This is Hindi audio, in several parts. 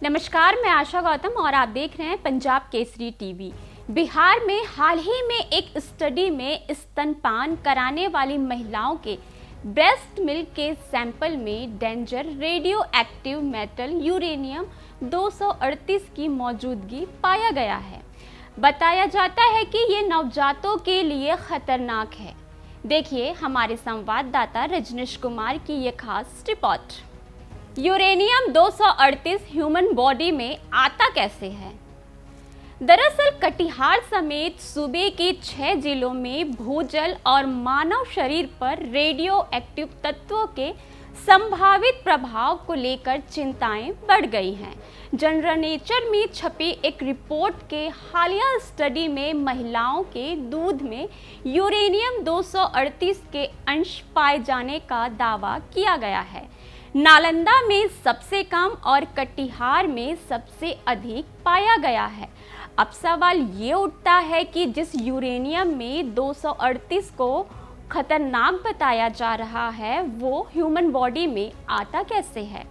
नमस्कार, मैं आशा गौतम और आप देख रहे हैं पंजाब केसरी टीवी। बिहार में हाल ही में एक स्टडी में स्तनपान कराने वाली महिलाओं के ब्रेस्ट मिल्क के सैंपल में danger radio active metal uranium 238 की मौजूदगी पाया गया है। बताया जाता है कि ये नवजातों के लिए खतरनाक है। देखिए हमारे संवाददाता रजनीश कुमार की ये खास रिपोर्ट। यूरेनियम 238 ह्यूमन बॉडी में आता कैसे है? दरअसल कटिहार समेत सूबे के 6 जिलों में भूजल और मानव शरीर पर रेडियो एक्टिव तत्वों के संभावित प्रभाव को लेकर चिंताएं बढ़ गई हैं। जनरल नेचर में छपी एक रिपोर्ट के हालिया स्टडी में महिलाओं के दूध में यूरेनियम 238 के अंश पाए जाने का दावा किया गया है। नालंदा में सबसे कम और कटिहार में सबसे अधिक पाया गया है। अब सवाल ये उठता है कि जिस यूरेनियम में 238 को खतरनाक बताया जा रहा है वो ह्यूमन बॉडी में आता कैसे है?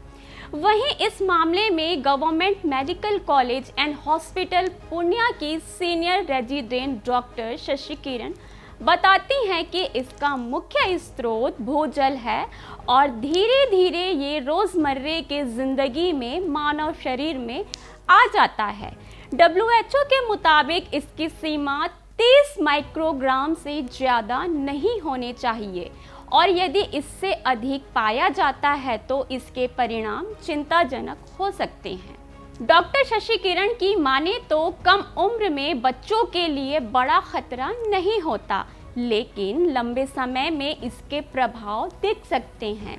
वहीं इस मामले में government medical college and hospital Purnia की सीनियर रेजिडेंट डॉक्टर शशि किरण बताती हैं कि इसका मुख्य स्रोत भूजल है और धीरे धीरे ये रोज़मर्रे के ज़िंदगी में मानव शरीर में आ जाता है। WHO के मुताबिक इसकी सीमा 30 माइक्रोग्राम से ज़्यादा नहीं होने चाहिए और यदि इससे अधिक पाया जाता है तो इसके परिणाम चिंताजनक हो सकते हैं। डॉक्टर शशि किरण की माने तो कम उम्र में बच्चों के लिए बड़ा खतरा नहीं होता, लेकिन लंबे समय में इसके प्रभाव दिख सकते हैं।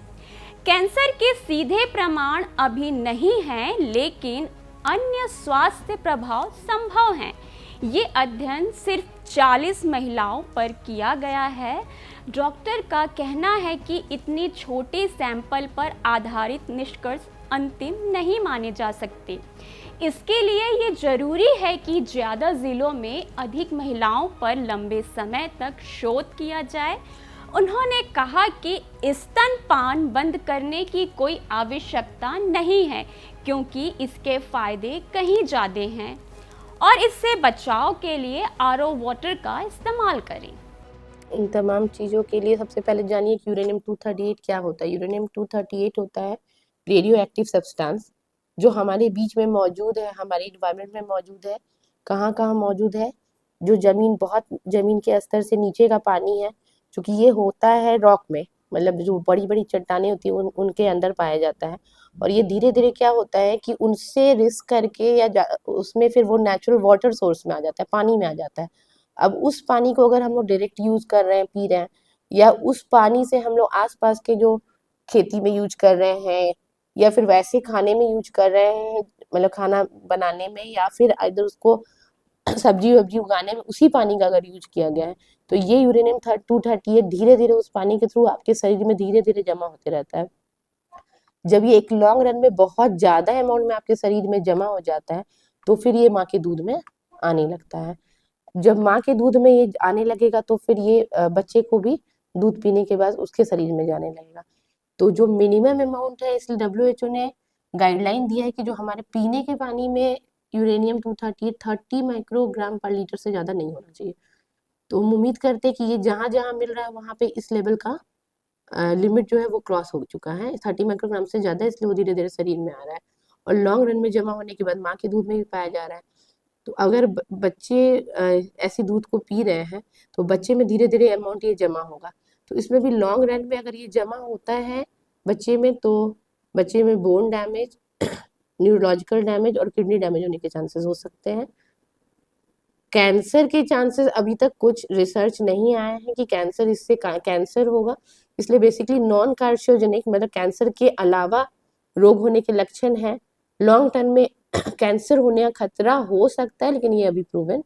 कैंसर के सीधे प्रमाण अभी नहीं हैं, लेकिन अन्य स्वास्थ्य प्रभाव संभव हैं। ये अध्ययन सिर्फ 40 महिलाओं पर किया गया है। डॉक्टर का कहना है कि इतनी छोटे सैंपल पर आधारित निष्कर्ष अंतिम नहीं माने जा सकते। इसके लिए ये जरूरी है कि ज़्यादा जिलों में अधिक महिलाओं पर लंबे समय तक शोध किया जाए। उन्होंने कहा कि स्तनपान बंद करने की कोई आवश्यकता नहीं है क्योंकि इसके फायदे कहीं ज़्यादा हैं और इससे बचाव के लिए RO वाटर का इस्तेमाल करें। इन तमाम चीज़ों के लिए सबसे पहले जानिए कि यूरेनियम 238 क्या होता है। यूरेनियम 238 होता है रेडियो एक्टिव सब्सटेंस जो हमारे बीच में मौजूद है, हमारे इन्वायरमेंट में मौजूद है। कहाँ कहाँ मौजूद है? जो ज़मीन के स्तर से नीचे का पानी है, क्योंकि ये होता है रॉक में, मतलब जो बड़ी बड़ी चट्टानें होती हैं उनके अंदर पाया जाता है। और ये धीरे धीरे क्या होता है कि उनसे रिस्क करके उसमें फिर वो नेचुरल वाटर सोर्स में आ जाता है, पानी में आ जाता है। अब उस पानी को अगर हम लोग डायरेक्ट यूज़ कर रहे हैं, पी रहे हैं, या उस पानी से हम लोग आसपास के जो खेती में यूज कर रहे हैं या फिर वैसे खाने में यूज कर रहे हैं, मतलब खाना बनाने में या फिर इधर उसको सब्जी वब्जी उगाने में उसी पानी का अगर यूज किया गया है तो ये यूरेनियम 238 धीरे धीरे उस पानी के थ्रू आपके शरीर में धीरे धीरे जमा होते रहता है। जब ये एक लॉन्ग रन में बहुत ज़्यादा अमाउंट में आपके शरीर में जमा हो जाता है तो फिर ये माँ के दूध में आने लगता है। जब माँ के दूध में ये आने लगेगा तो फिर ये बच्चे को भी दूध पीने के बाद उसके शरीर में जाने लगेगा। तो जो मिनिमम अमाउंट है, इसलिए WHO ने गाइडलाइन दिया है कि जो हमारे पीने के पानी में यूरेनियम 238 30 माइक्रोग्राम पर लीटर से ज़्यादा नहीं होना चाहिए। तो हम उम्मीद करते हैं कि ये जहाँ जहाँ मिल रहा है वहाँ पे इस लेवल का लिमिट जो है वो क्रॉस हो चुका है 30 माइक्रोग्राम से ज़्यादा, इसलिए वो धीरे धीरे शरीर में आ रहा है और लॉन्ग रन में जमा होने के बाद माँ के दूध में भी पाया जा रहा है। तो अगर बच्चे ऐसे दूध को पी रहे हैं तो बच्चे में धीरे धीरे अमाउंट ये जमा होगा। तो इसमें भी लॉन्ग रन में अगर ये जमा होता है बच्चे में तो बच्चे में बोन डैमेज, न्यूरोलॉजिकल डैमेज और किडनी डैमेज होने के चांसेस हो सकते हैं। कैंसर के चांसेस अभी तक कुछ रिसर्च नहीं आया है कि कैंसर इससे कैंसर होगा, इसलिए बेसिकली नॉन कार्सियोजेनिक मतलब कैंसर के अलावा रोग होने के लक्षण है। लॉन्ग टर्म में कैंसर होने का खतरा हो सकता है लेकिन ये अभी प्रूवन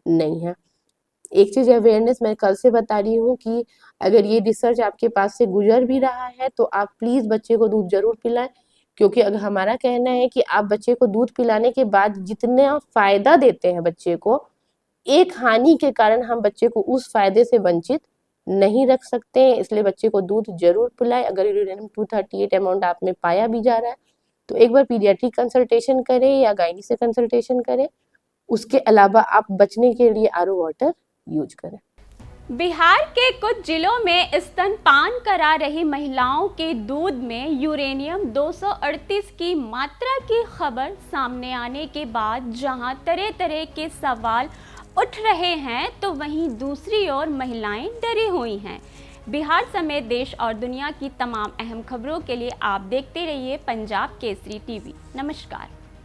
नहीं है। एक चीज अवेयरनेस मैं कल से बता रही हूँ कि अगर ये रिसर्च आपके पास से गुजर भी रहा है तो आप प्लीज बच्चे को दूध जरूर पिलाएं, क्योंकि अगर हमारा कहना है कि आप बच्चे को दूध पिलाने के बाद जितना फायदा देते हैं बच्चे को, एक हानि के कारण हम बच्चे को उस फायदे से वंचित नहीं रख सकते हैं। इसलिए बच्चे को दूध जरूर पिलाएं। अगर यूरेनियम 238 अमाउंट आप में पाया भी जा रहा है तो एक बार पीडियाट्रिक कंसल्टेशन करें या गायनी से कंसल्टेशन करें। उसके अलावा आप बचने के लिए आरओ वाटर यूज करें। बिहार के कुछ जिलों में स्तनपान करा रही महिलाओं के दूध में यूरेनियम 238 की मात्रा की खबर सामने आने के बाद जहां तरह तरह के सवाल उठ रहे हैं, तो वहीं दूसरी ओर महिलाएं डरी हुई हैं। बिहार समेत देश और दुनिया की तमाम अहम खबरों के लिए आप देखते रहिए पंजाब केसरी टीवी। नमस्कार।